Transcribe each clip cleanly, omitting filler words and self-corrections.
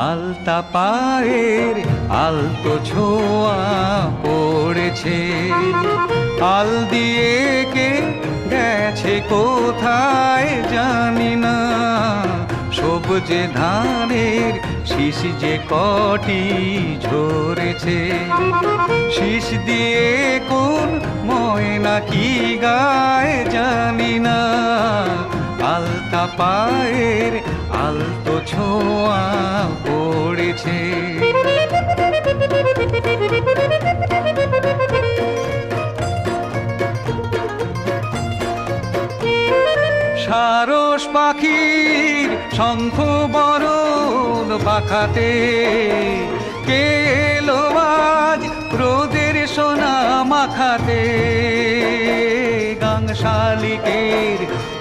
আলতা পায়ের আলতো ছোঁয়া পড়েছে, আল দিয়ে কে গেছে কোথায় জানি না। সবুজে ধানের শীষ যে কটি ঝরেছে, শীষ দিয়ে কোন ময়না কি গায় জানি না। আলতা পায়ের আলতো ছোঁয়া পড়েছে। সারস পাখির শঙ্খ বরণ পাখাতে কে এলো আজ রোদের সোনা মাখাতে। গাং শালিকের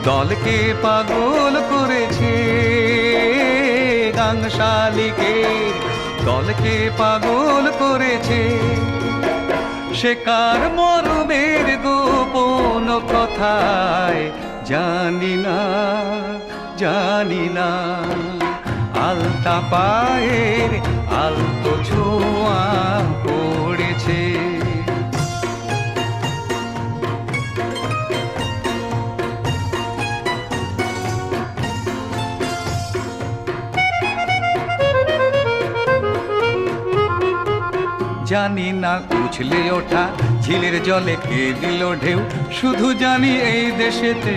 দলকে পাগল করেছে, গাং শালিকের দলকে পাগল করেছে। সে কার মরমের গোপন কথায় জানি না, জানি না। আলতা পায়ের আলতো ছোঁয়া পড়েছে। জানি না উছলে ওঠা ঝিলের জলে কে দিল ঢেউ, শুধু জানি এই দেশেতে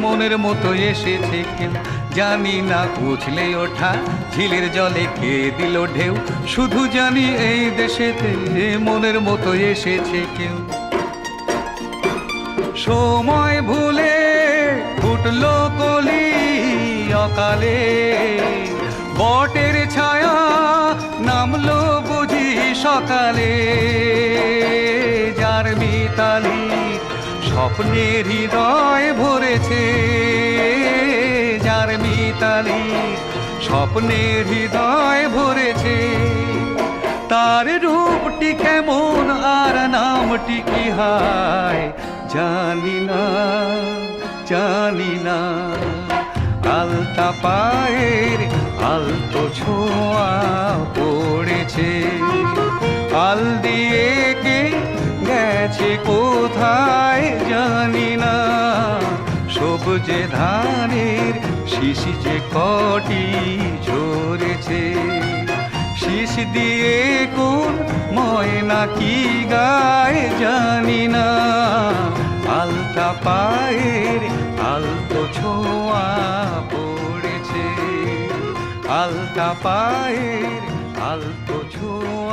মনের মতো এসেছে কেউ। জানি না উছলে ওঠা ঝিলের জলে কে দিল ঢেউ, শুধু জানি এই দেশেতে মনের মতো এসেছে কেউ। সময় ভুলে ফুটলো কলি অকালে, বটের ছায়া নামলো বুঝি সকালে। যার মিতালি স্বপ্নের হৃদয় ভরেছে, যার মিতালি স্বপ্নের হৃদয় ভরেছে। তার রূপটি কেমন আর নামটি কি হয় জানি না, জানি না। আলতা পায়ের আলতো ছোঁয়া পড়েছে, আল দিয়ে কে গেছে কোথায় জানি না। সবুজে ধানের শীষ যে কটি ঝরেছে, শীষ দিয়ে কোন ময়না কি গায় জানি না। আলতা পায়ের আলতো ছোঁয়া পড়েছে, আলতা পায়ের আলতো ছোঁয়া।